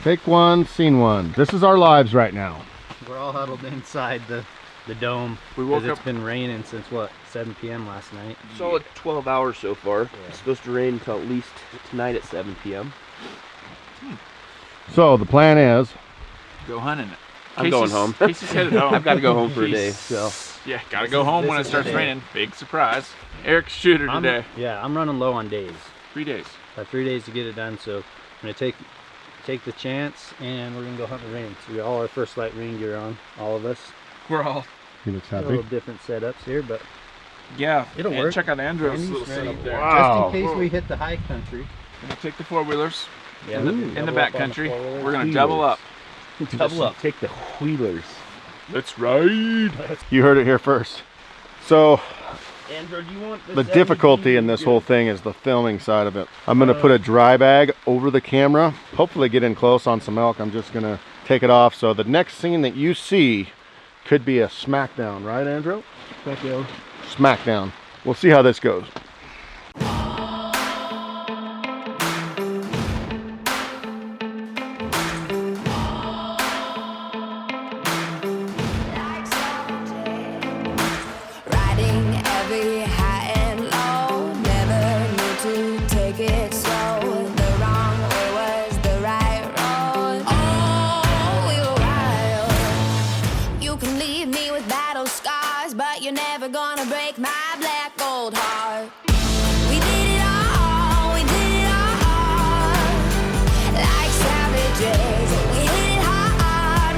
Take one, scene one. This is our lives right now. We're all huddled inside the dome. We woke It's up. been raining since what, 7 p.m. last night. Solid 12 hours so far. Yeah. It's supposed to rain until at least tonight at 7 p.m. So the plan is, Go hunting. I'm going home. Casey's headed home. I've got to go home for a day, so. Yeah, gotta go home when it starts raining. Big surprise. Eric's shooter today. Yeah, I'm running low on days. 3 days. Got 3 days to get it done, so I'm gonna take the chance and we're gonna go hunt the rain. So we got all our first light rain gear on, all of us. We're all. he looks A happy. little different setups here, but Yeah, it'll and work. check out Andrew's Andy's little ready. setup there. Wow. just in case we hit the high country. Gonna take the four-wheelers Yeah, in the back country. We're gonna double up. double up. Take the wheelers. Let's ride. You heard it here first. So Andrew, do you want the difficulty in this whole thing is the filming side of it. I'm gonna put a dry bag over the camera, hopefully get in close on some elk. I'm just gonna take it off. So the next scene that you see could be a smackdown, right, Andrew? Smackdown. We'll see how this goes. Riding every high and low, never knew to take it slow. The wrong way was the right road. Oh, we were wild. You can leave me with battle scars, but you're never gonna break my black gold heart. We did it all, like savages. We hit it hard,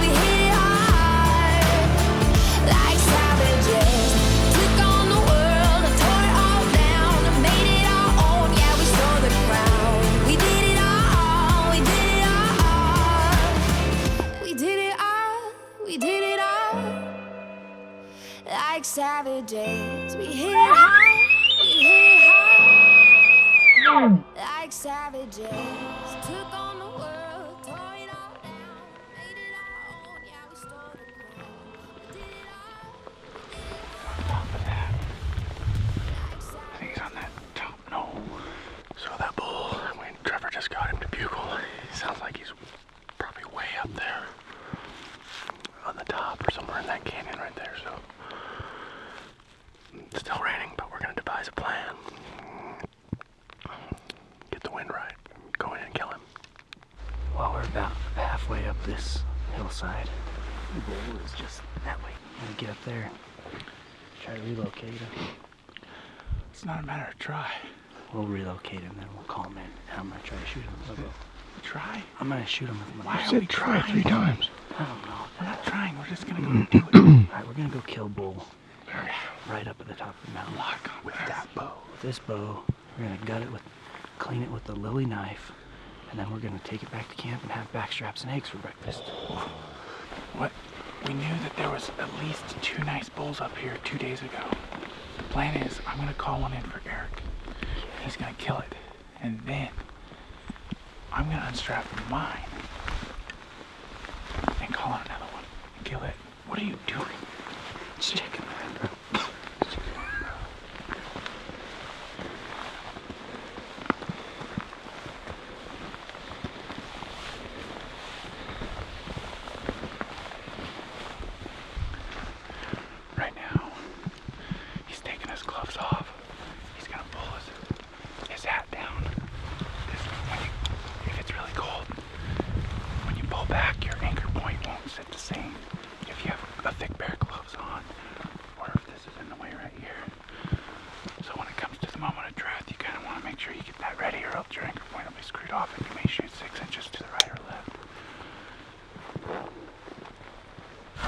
like savages. Took on the world and tore it all down and made it our own. Yeah, we stole the crown. We did it all, we did it all, like savages. We hit it hard, like savages. Took on the world, tore it all down, made it our own. Yeah, we stole the crown. We did it all. I think he's on that top knoll. So that bull, when Trevor just got him to bugle, he sounds like he's probably way up there on the top or somewhere in that canyon right there. So it's still raining, but we're gonna devise a plan. Get the wind right, go in and kill him. Well, we're about halfway up this hillside. The bull is just that way. I'm gonna get up there, try to relocate him. It's not a matter of try. We'll relocate him, then we'll call him in, and I'm gonna try to shoot him. Try? I'm gonna shoot him with my Why knife. are we trying? 3 times. I don't know. We're not trying. We're just gonna go do it. Alright, we're gonna go kill bull right up at the top of the mountain. Lock on with that bow. With this bow, we're gonna gut it with, clean it with the lily knife, and then we're gonna take it back to camp and have backstraps and eggs for breakfast. What? We knew that there was at least 2 nice bulls up here 2 days ago. The plan is I'm gonna call one in for Eric. He's gonna kill it. And then I'm gonna unstrap mine and call on another one and kill it. What are you doing? Just checking. Right now, he's taking his gloves off. He's gonna pull his hat down. If it's really cold, when you pull back, your anchor point won't sit the same. If you have a thick pair of gloves on, or if this is in the way right here. So when it comes to the moment of truth, you kind of want to make sure you get that ready, or else your anchor point will be screwed off and you may shoot 6 inches to the right or left.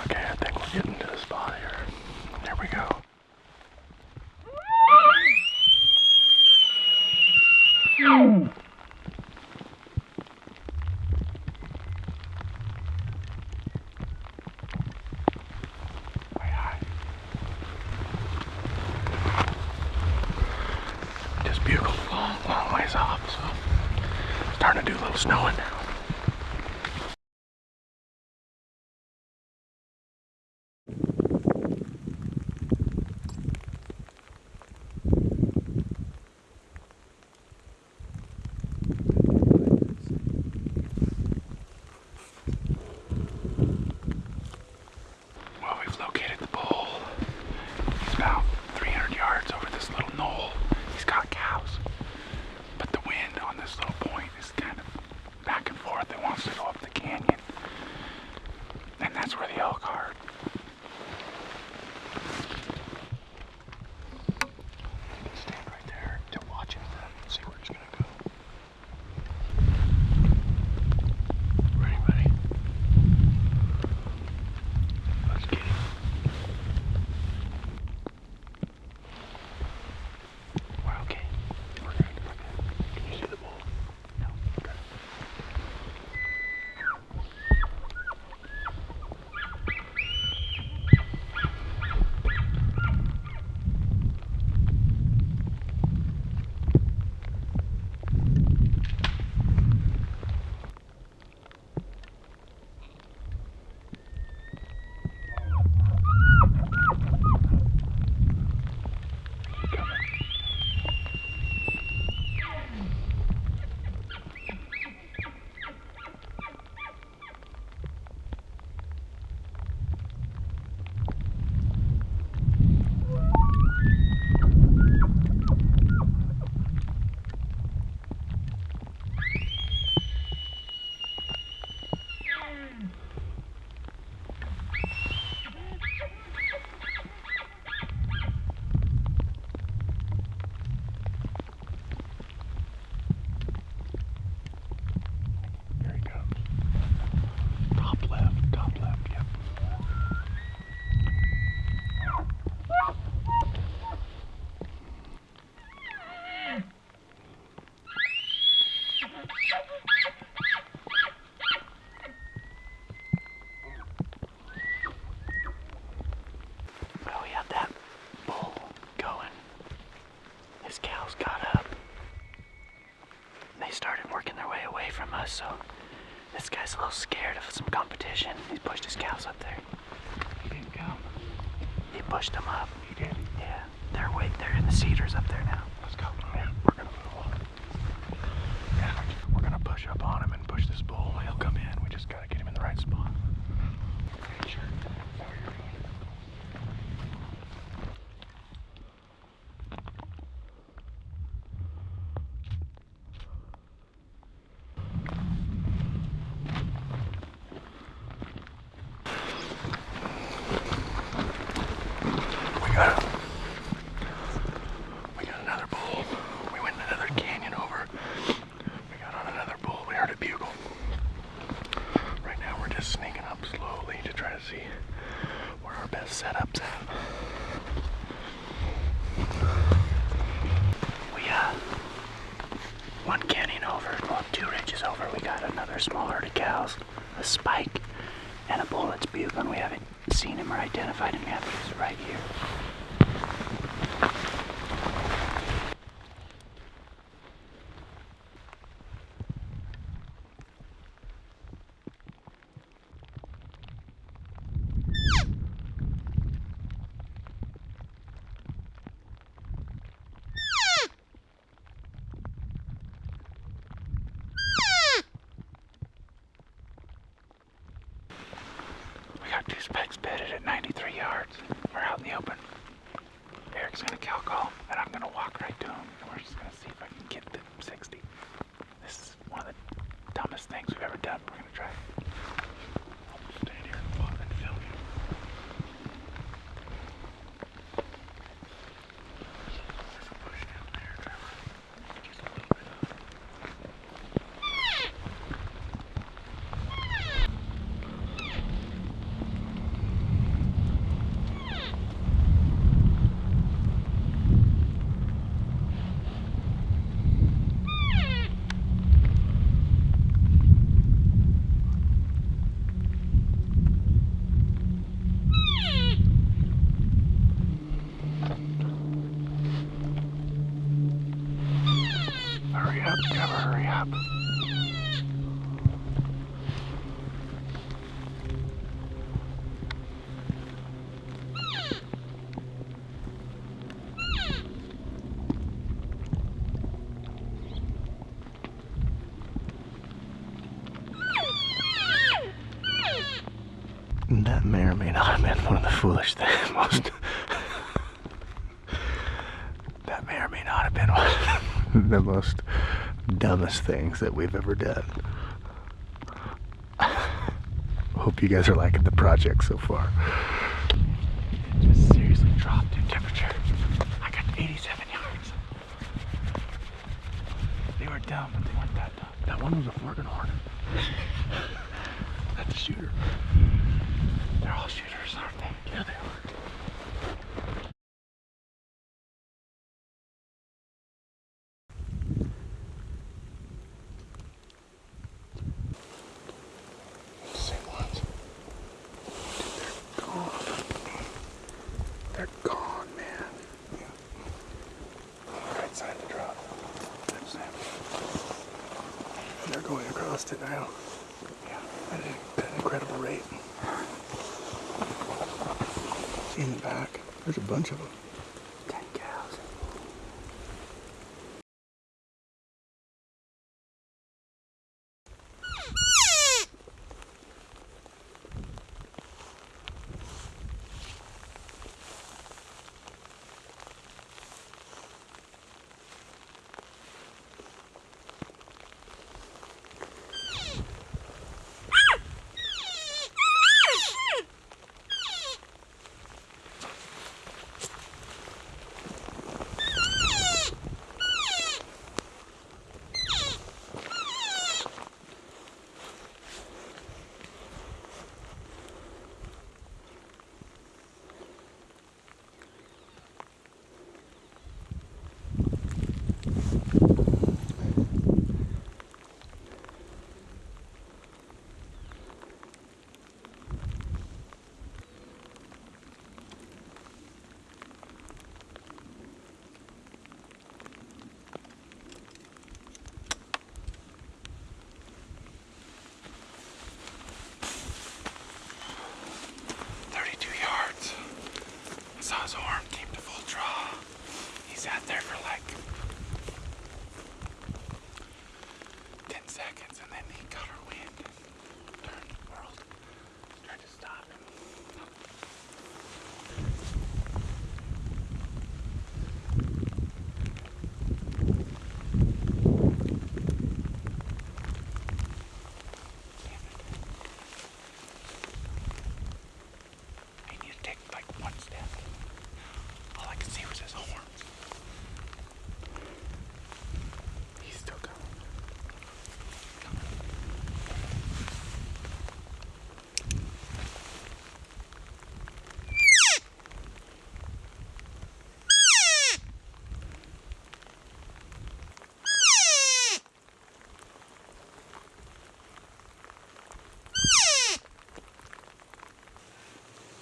Okay, I think we're getting to the spot here. There we go. Way high. Just bugled a long ways off, so starting to do a little snowing now. This guy's a little scared of some competition. He's pushed his cows up there. He didn't come. He pushed them up. He did. Yeah. They're in the cedars up there now. Let's go. Yeah, we're gonna move on. Yeah, we're gonna push up on him and push this bull. He'll come in. We just gotta get him in the right spot. Sure. That's what you're doing. We got another bull. We went another canyon over. We got on another bull. We heard a bugle. Right now we're just sneaking up slowly to try to see where our best setup's at. We one canyon over, well, 2 ridges over, we got another small herd of cows, a spike, and a bull that's bugling. We haven't seen him or identified him yet, but he's right here. We got 2 spikes bedded at 93 yards. We're out in the open. Eric's gonna cow call, and I'm gonna walk right to him, and we're just gonna see if I can get to 60. This is one of the dumbest things we've ever done. We're gonna try it. I'll just stand here and walk and film you. There's a bush down there, Trevor. Just a little bit of it. Hurry up, Trevor, hurry up. That may or may not have been one of the foolish things, that may or may not have been one of the most dumbest things that we've ever done. Hope you guys are liking the project so far. It just seriously dropped in temperature. I got 87 yards. They were dumb, but they weren't that dumb. That one was a Florgan horn. That's a shooter. They're all shooters, aren't they? Yeah, they are. Same ones. Dude, they're gone. They're gone, man. Yeah. Right side of the drop. That's them. And they're going across it now. Yeah. At an incredible rate. In the back, there's a bunch of them. 10 cows.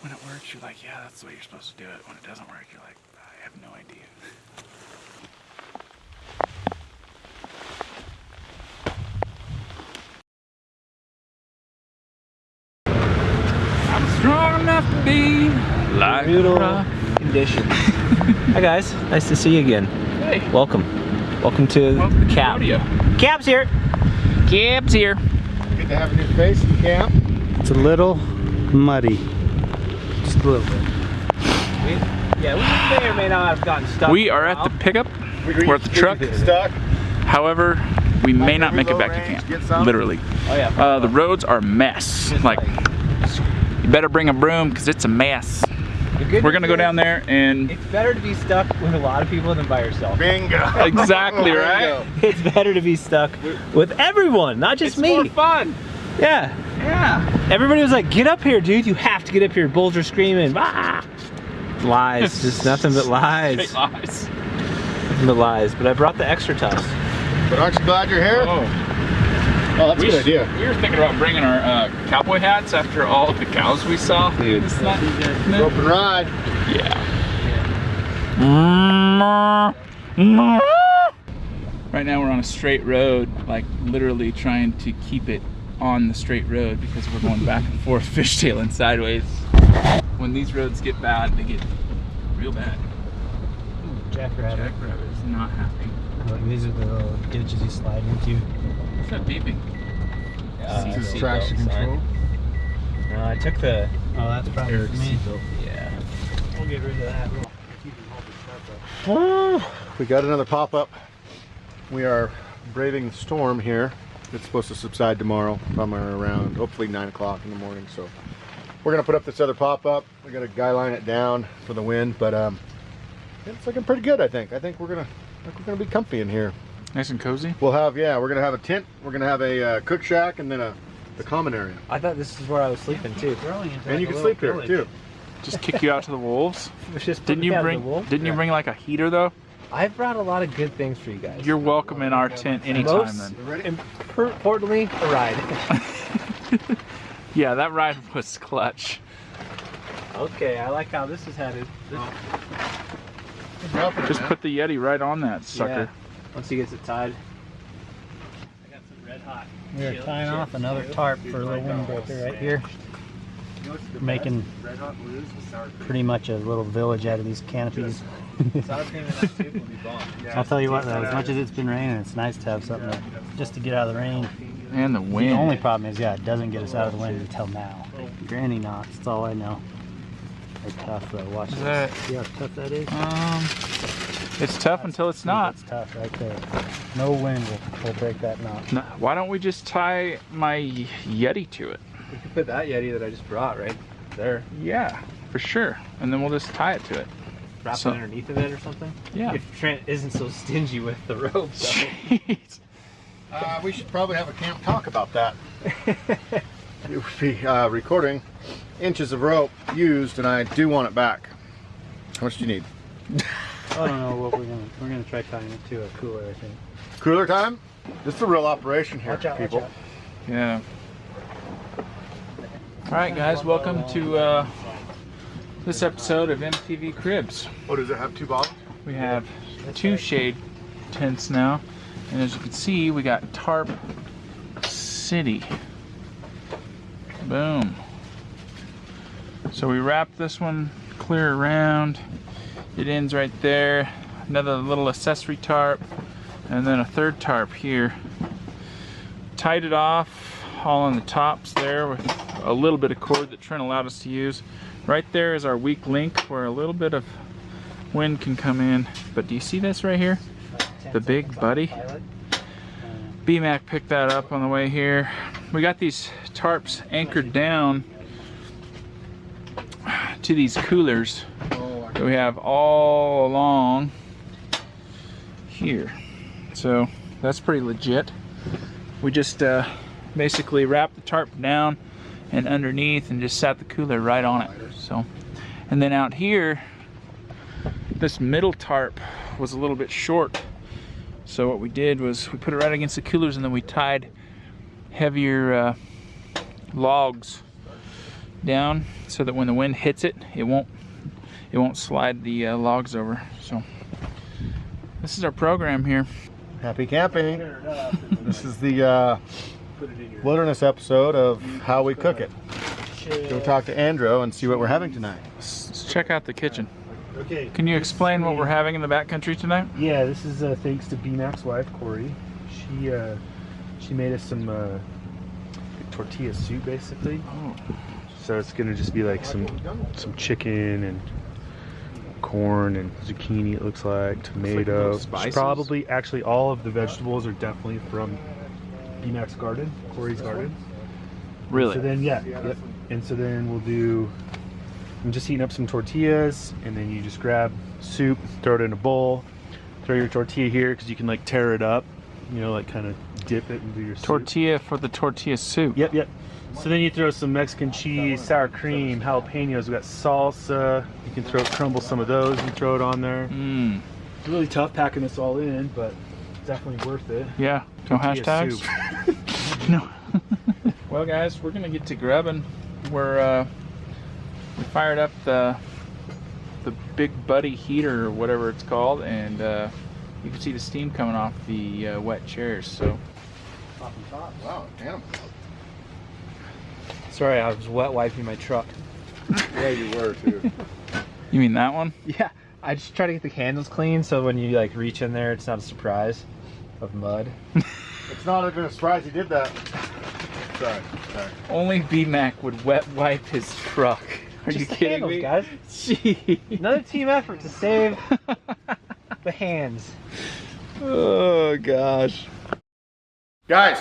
When it works, you're like, yeah, that's the way you're supposed to do it. When it doesn't work, you're like, I have no idea. I'm strong enough to be like Brutal conditions. Hi guys, nice to see you again. Hey. Welcome to Welcome to Cap. rodeo. Cap's here. Cap's here. Good to have a new face in camp. It's a little muddy. Just a little bit. We may or may not have gotten stuck. We are at the pickup. We're at the truck. Stuck. However, we may not make it back to Get camp. some? Literally. Oh yeah. The roads are a mess. Like, you better bring a broom because it's a mess. We're gonna go down there and It's better to be stuck with a lot of people than by yourself. Bingo. exactly right. Bingo. It's better to be stuck with everyone, not just It's me. more fun. Yeah. Yeah. Everybody was like, "Get up here, dude! You have to get up here." Bulls are screaming. Ah! Lies, just nothing but lies. Straight lies. Nothing but lies. But I brought the extra tuss. But aren't you glad you're here? Oh, that's a good idea. We were thinking about bringing our cowboy hats after all of the cows we saw. Dude. Isn't that- Rope and ride. Yeah. Right now we're on a straight road, like literally trying to keep it on the straight road because we're going back and forth, fishtailing sideways. When these roads get bad, they get real bad. Jackrabbit. Jackrabbit is not happy. Like, these are the little ditches you slide into. What's that beeping? This is traction control. No, I took the Oh, that's probably Eric's for me. seatbelt. Yeah. We'll get rid of that. We got another pop-up. We are braving the storm here. It's supposed to subside tomorrow, somewhere around hopefully 9 o'clock in the morning. So we're gonna put up this other pop-up. We got to guy line it down for the wind, but it's looking pretty good. I think we're gonna be comfy in here. Nice and cozy. We'll have we're gonna have a tent. We're gonna have a cook shack and then the common area. I thought this is where I was sleeping too. And you can sleep here too. Just kick you out to the wolves. Just Didn't you bring like a heater though? I brought a lot of good things for you guys. You're welcome in our tent anytime Most then. importantly, a ride. Yeah, that ride was clutch. Okay, I like how this is headed. Just put the Yeti right on that sucker. Yeah, once he gets it tied. I got some red hot. We're tying off another tarp for a little windbreaker right here. Making pretty much a little village out of these canopies. I'll tell you what though, as much as it's been raining, it's nice to have something just to get out of the rain. And the wind. The only problem is, yeah, it doesn't get us out of the wind until now. Granny knots, that's all I know. They're tough though, watch Is this. that- See how tough that is? It's tough until it's not. It's tough right there. No wind will break that knot. No, why don't we just tie my Yeti to it? You can put that Yeti that I just brought right there. Yeah, for sure. And then we'll just tie it to it. Wrap So- it underneath of it or something. Yeah. If Trent isn't so stingy with the rope. So. Jeez. We should probably have a camp talk about that. We would be recording inches of rope used, and I do want it back. How much do you need? I don't know what we're gonna try tying it to a cooler, I think. Cooler time? This is a real operation here, Watch out, people. watch out. Yeah. All right, guys, welcome to this episode of MTV Cribs. Oh, does it have two bottles? We have 2 shade tents now, and as you can see, we got Tarp City. Boom. So we wrapped this one clear around. It ends right there. Another little accessory tarp, and then a third tarp here. Tied it off all on the tops there with a little bit of cord that Trent allowed us to use. Right there is our weak link where a little bit of wind can come in. But do you see this right here? The big buddy? BMAC picked that up on the way here. We got these tarps anchored down to these coolers that we have all along here. So that's pretty legit. We just basically wrapped the tarp down and underneath and just sat the cooler right on it. So, and then out here, this middle tarp was a little bit short. So what we did was we put it right against the coolers, and then we tied heavier logs down so that when the wind hits it, it won't slide the logs over. So this is our program here. Happy camping. This is the wilderness episode of how we cook it. Go talk to Andrew and see what we're having tonight. Let's check out the kitchen. Okay. Can you explain what we're having in the backcountry tonight? Yeah, this is thanks to B-Mac's wife, Corey. She made us some tortilla soup, basically. Oh. So it's gonna just be like some chicken and corn and zucchini, it looks like, tomato. Probably, actually, all of the vegetables are definitely from B-Mac's garden, Corey's garden. Really? So then, yep. And so then I'm just heating up some tortillas, and then you just grab soup, throw it in a bowl, throw your tortilla here, because you can like tear it up, you know, like kind of dip it into your soup. Tortilla for the tortilla soup. Yep. So then you throw some Mexican cheese, sour cream, jalapenos. We got salsa. You can crumble some of those and throw it on there. Mmm. It's really tough packing this all in, but definitely worth it. Yeah. No Tortilla hashtags? soup. No. Well, guys, we're gonna get to grubbing. We fired up the Big Buddy heater or whatever it's called, and you can see the steam coming off the wet chairs. So. Wow, damn. Sorry, I was wet wiping my truck. Yeah, you were too. You mean that one? Yeah, I just try to get the handles clean so when you like reach in there, it's not a surprise of mud. It's not even a surprise he did that. Sorry. Only B-Mac would wet wipe his truck. Are you kidding me? Guys? Jeez. Another team effort to save the hands. Oh gosh. Guys,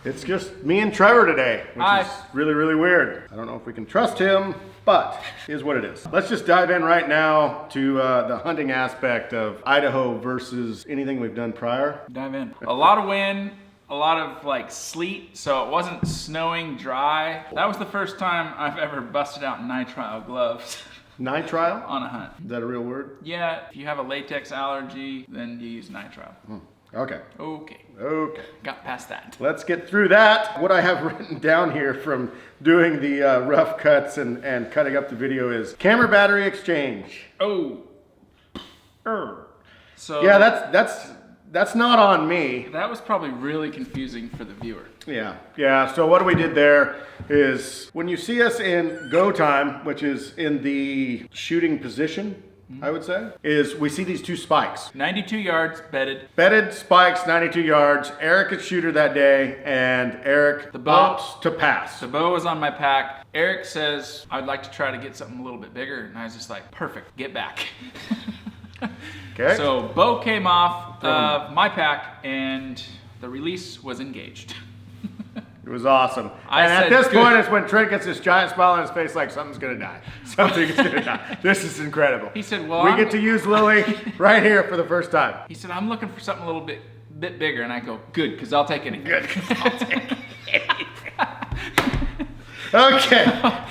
it's just me and Trevor today, which is really, really weird. I don't know if we can trust him, but here's what it is. Let's just dive in right now to the hunting aspect of Idaho versus anything we've done prior. Dive in. A lot of wind, a lot of like sleet, so it wasn't snowing dry. That was the first time I've ever busted out nitrile gloves Nitrile? on a hunt. Is that a real word? Yeah, if you have a latex allergy, then you use nitrile. Okay. Okay. Got past that. Let's get through that. What I have written down here from doing the rough cuts and cutting up the video is camera battery exchange. Oh. So Yeah, that's not on me. that was probably really confusing for the viewer. Yeah. So what we did there is when you see us in go time, which is in the shooting position, I would say, is we see these two spikes. 92 yards bedded. Bedded spikes, 92 yards. Eric is shooter that day, and Eric opts to pass. The bow was on my pack. Eric says, I'd like to try to get something a little bit bigger. And I was just like, perfect, get back. Okay. So bow came off of my pack and the release was engaged. It was awesome. I And at said, this "Good." point is when Trent gets this giant smile on his face like something's gonna die. Something is gonna die. This is incredible. He said, well, we get to use Lily right here for the first time. He said, I'm looking for something a little bit bigger. And I go, good, because I'll take anything. Good. I'll take it.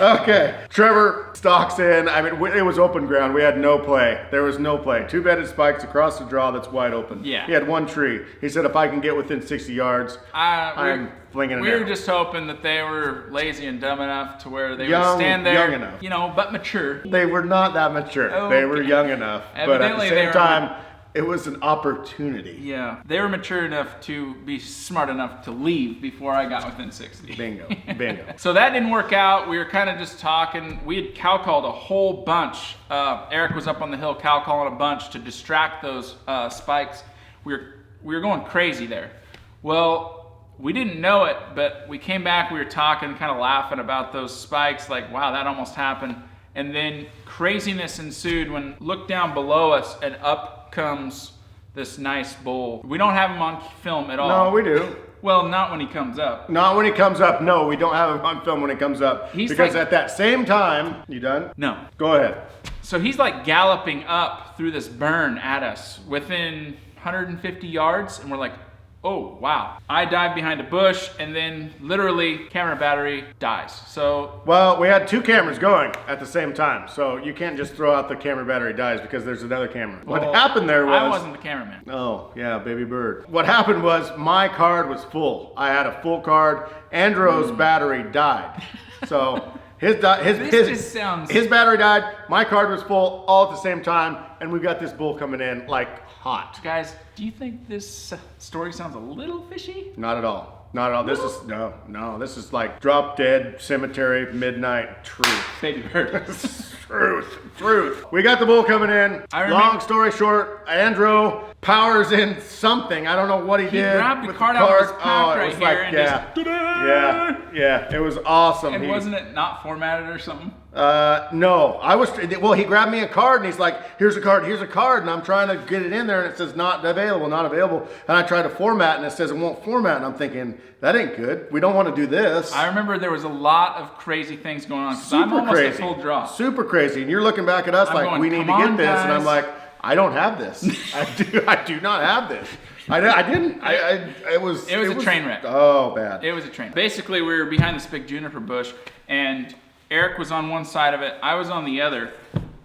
Okay. Trevor stalks in. I mean, it was open ground. We had no play. There was no play. Two bedded spikes across the draw that's wide open. Yeah. He had one tree. He said, if I can get within 60 yards, I'm flinging it. We were just hoping that they were lazy and dumb enough to where they would Young stand there, enough. you know, but mature. They were not that mature. They were Okay. young enough. But at Evidently the they same were- time, it was an opportunity. Yeah, they were mature enough to be smart enough to leave before I got within 60. Bingo. So that didn't work out. We were kind of just talking. We had cow called a whole bunch. Eric was up on the hill cow calling a bunch to distract those spikes. We were going crazy there. Well, we didn't know it, but we came back. We were talking, kind of laughing about those spikes. Like, wow, that almost happened. And then craziness ensued when look down below us and up comes this nice bull. We don't have him on film at all. No, we do. Well, not when he comes up. Not when he comes up. No, we don't have him on film when he comes up. He's because like- at that same time, you done? No. Go ahead. So he's like galloping up through this burn at us within 150 yards, and we're like, oh, wow. I dive behind a bush, and then literally camera battery dies. So, Well, we had two cameras going at the same time, so you can't just throw out the camera battery dies because there's another camera. What well, happened there was... I wasn't the cameraman. Oh, yeah, baby bird. What happened was my card was full. I had a full card. Andrew's battery died. So His just sounds... his battery died. My card was full all at the same time, and we've got this bull coming in like hot. Guys, do you think this story sounds a little fishy? Not at all. Not at all. This is no. This is like drop dead cemetery midnight truth. Baby bird. Truth. We got the bull coming in. Long story short, Andrew powers in something. I don't know what he did. He grabbed the with card the out of his card. pack it right was here like, and yeah. It was awesome. And wasn't it not formatted or something? No. Well, he grabbed me a card and he's like, here's a card, and I'm trying to get it in there and it says not available. And I tried to format and it says it won't format. And I'm thinking, that ain't good. We don't want to do this. I remember there was a lot of crazy things going on because I'm almost at full draw. Super crazy. And you're looking back at us I'm like, going, we need to "Come get on, this." guys. And I'm like, I don't have this. I do not have this. I didn't. It was a train wreck. Oh, bad. It was a train. Basically, we were behind this big juniper bush, and Eric was on one side of it. I was on the other,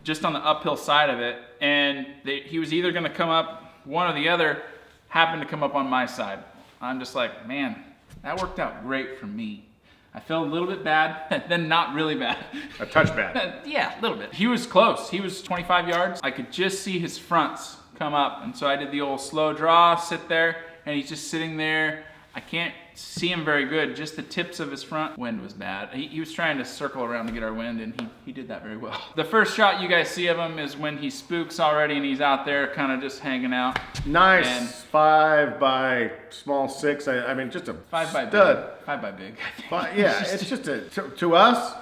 just on the uphill side of it. And he was either going to come up, one or the other happened to come up on my side. I'm just like, man, that worked out great for me. I felt a little bit bad, then not really bad. A touch bad. Yeah, a little bit. He was close. He was 25 yards. I could just see his fronts come up. And so I did the old slow draw, sit there, and he's just sitting there. I can't see him very good. Just the tips of his front. Wind was bad. He was trying to circle around to get our wind, and he did that very well. The first shot you guys see of him is when he spooks already, and he's out there kind of just hanging out. Nice. And 5 by small 6. I mean, just a 5 by stud. big. 5 by big. Yeah, it's just to us,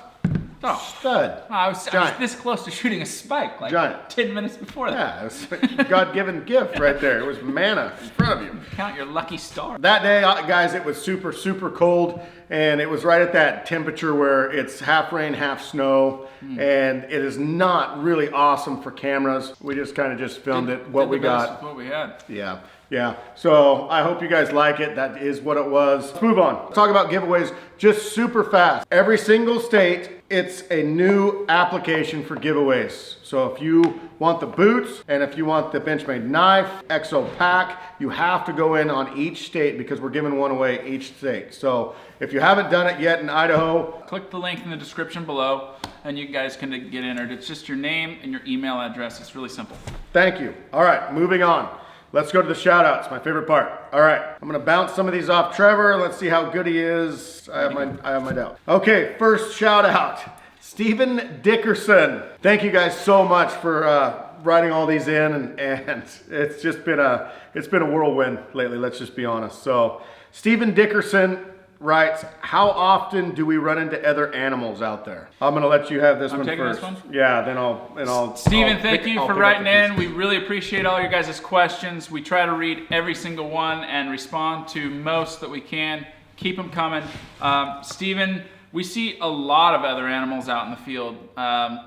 stud. I was this close to shooting a spike like Giant. 10 minutes before that. Yeah, it's a God-given gift right there. It was manna in front of you. Count your lucky star. That day, guys, it was super, super cold, and it was right at that temperature where it's half rain, half snow, and it is not really awesome for cameras. We just kind of just filmed what we got. What we had. Yeah. So I hope you guys like it. That is what it was. Let's move on. Let's talk about giveaways just super fast. Every single state, it's a new application for giveaways. So if you want the boots and if you want the Benchmade knife, XO pack, you have to go in on each state because we're giving one away each state. So if you haven't done it yet in Idaho, click the link in the description below and you guys can get entered. It's just your name and your email address. It's really simple. Thank you. All right, moving on. Let's go to the shout outs, my favorite part. All right, I'm gonna bounce some of these off Trevor. Let's see how good he is. I have my doubt. Okay, first shout out, Stephen Dickerson. Thank you guys so much for writing all these in, and it's just been a whirlwind lately, let's just be honest. So Stephen Dickerson writes, how often do we run into other animals out there? I'm gonna let you have this one taking first. this one? Yeah, then I'll Steven, thank pick you up for the writing in. pieces. We really appreciate all your guys' questions. We try to read every single one and respond to most that we can. Keep them coming. Steven, we see a lot of other animals out in the field.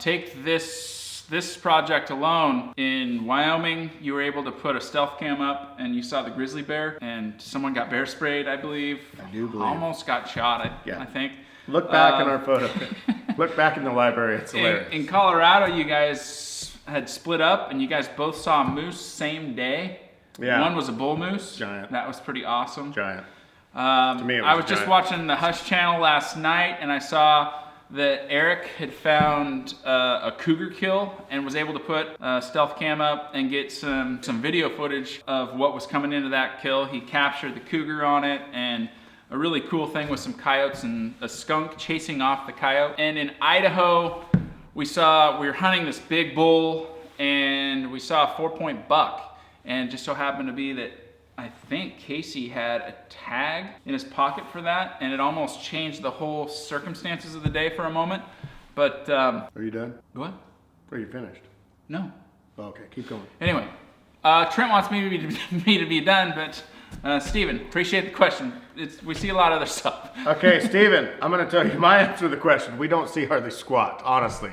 Take this project alone. In Wyoming, you were able to put a stealth cam up and you saw the grizzly bear and someone got bear sprayed, I believe. I do believe. Almost got shot, I think. Look back in our photo. Look back in the library, it's hilarious. In Colorado, you guys had split up and you guys both saw a moose same day. Yeah. One was a bull moose. Giant. That was pretty awesome. Giant. To me, it I was was just giant. watching the Hush channel last night and I saw that Eric had found a cougar kill and was able to put a stealth cam up and get some video footage of what was coming into that kill. He captured the cougar on it, and a really cool thing with some coyotes and a skunk chasing off the coyote. And in Idaho, we were hunting this big bull and we saw a 4-point buck, and it just so happened to be that I think Casey had a tag in his pocket for that, and it almost changed the whole circumstances of the day for a moment. But Are you done? what? Are you finished? No. Okay, keep going. Anyway, Trent wants me to be done, but Steven, appreciate the question. We see a lot of other stuff. Okay, Steven, I'm gonna tell you my answer to the question. We don't see hardly squat, honestly.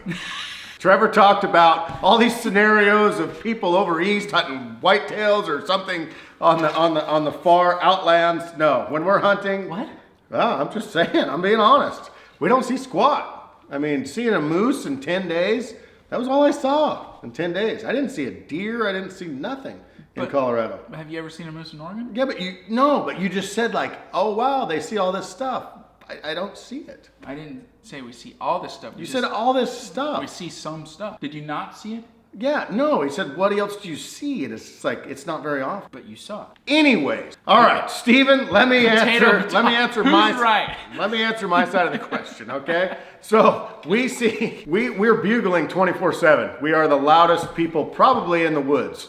Trevor talked about all these scenarios of people over east hunting whitetails or something on the far outlands. No, when we're hunting, What? I'm just saying, I'm being honest. We don't see squat. I mean, seeing a moose in 10 days, that was all I saw in 10 days. I didn't see a deer, I didn't see nothing in Colorado. Have you ever seen a moose in Oregon? Yeah, but you just said like, oh wow, they see all this stuff. I don't see it. I didn't say we see all this stuff. You said all this stuff. We see some stuff. Did you not see it? Yeah, no, he said, what else do you see? And it's like, it's not very often. But you saw it. Anyways, all right, Steven, let me answer Who's my right? Let me answer my side of the question, okay? So we see we're bugling 24/7. We are the loudest people probably in the woods.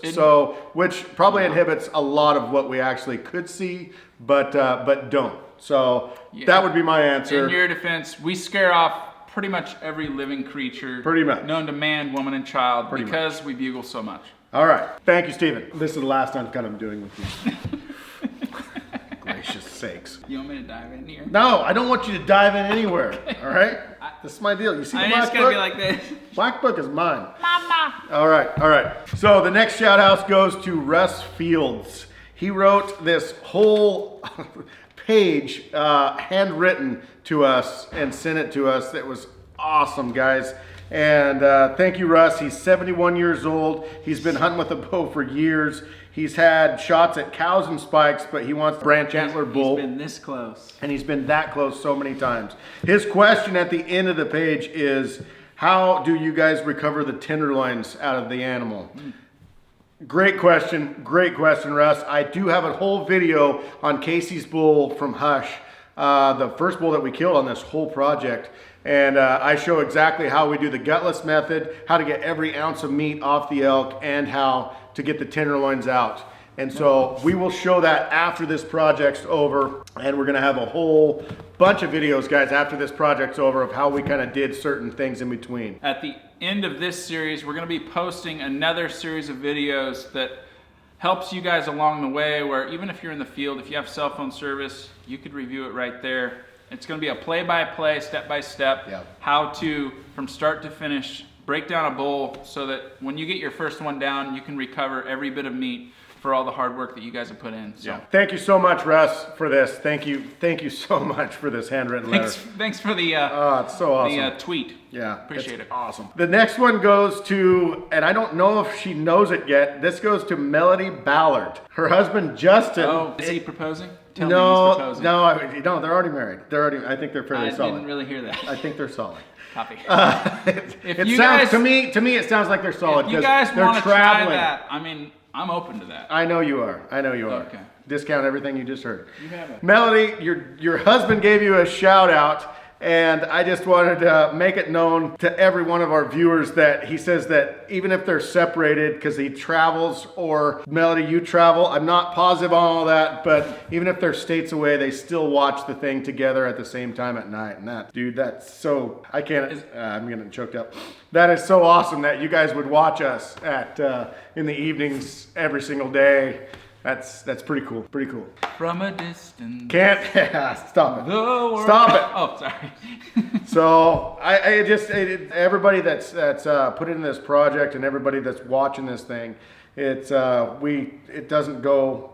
Which probably inhibits a lot of what we actually could see, but don't. So that would be my answer. In your defense, we scare off pretty much every living creature Pretty much. known to man, woman, and child because we bugle so much. All right, thank you, Steven. This is the last uncut I'm doing with you. Gracious sakes. You want me to dive in here? No, I don't want you to dive in anywhere. All right, this is my deal. You see the I'm black just gonna book? be like this. Black book is mine. Mama. All right. So the next shout out goes to Russ Fields. He wrote this whole page handwritten to us and sent it to us. It was awesome, guys. And thank you, Russ. He's 71 years old. He's been hunting with a bow for years. He's had shots at cows and spikes, but he wants branch antler bull. He's been this close. And he's been that close so many times. His question at the end of the page is, how do you guys recover the tenderloins out of the animal? Great question, Russ. I do have a whole video on Casey's bull from Hush, the first bull that we killed on this whole project. And I show exactly how we do the gutless method, how to get every ounce of meat off the elk, and how to get the tenderloins out. And so we will show that after this project's over, and we're gonna have a whole bunch of videos, guys, after this project's over of how we kind of did certain things in between. At the end of this series, we're gonna be posting another series of videos that helps you guys along the way, where even if you're in the field, if you have cell phone service, you could review it right there. It's gonna be a play-by-play, step-by-step, how to, from start to finish, break down a bull so that when you get your first one down, you can recover every bit of meat for all the hard work that you guys have put in. So. Yeah. Thank you so much, Russ, for this. Thank you so much for this handwritten letter. Thanks for the it's so awesome. the tweet. Yeah, Appreciate it. Awesome. The next one goes to, and I don't know if she knows it yet. This goes to Melody Ballard. Her husband Justin. Oh, is he proposing? Tell me he's proposing. No, they're already married. I think they're fairly solid. I didn't really hear that. I think they're solid. Copy. It sounds to me it sounds like they're solid If you because guys they're want to try traveling. that, I mean, I'm open to that. I know you are. Okay. Discount everything you just heard. You have it. Melody, your husband gave you a shout out, and I just wanted to make it known to every one of our viewers that he says that even if they're separated because he travels, or Melody, you travel, I'm not positive on all that, but even if they're states away, they still watch the thing together at the same time at night. And that, dude, that's so, I can't, I'm getting choked up. That is so awesome that you guys would watch us at in the evenings every single day. That's pretty cool. Pretty cool. From a distance. Can't stop it. The world. Stop it. Oh, sorry. So everybody that's put in this project and everybody that's watching this thing, it doesn't go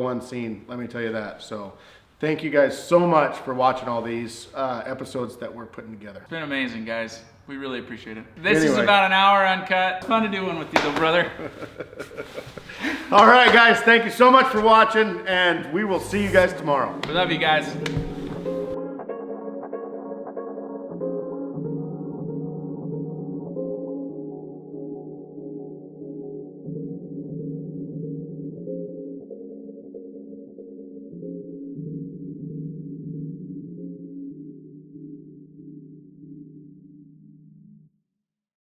unseen. Let me tell you that. So thank you guys so much for watching all these episodes that we're putting together. It's been amazing, guys. We really appreciate it. This is about an hour uncut. It's fun to do one with you, little brother. All right, guys. Thank you so much for watching, and we will see you guys tomorrow. We love you guys.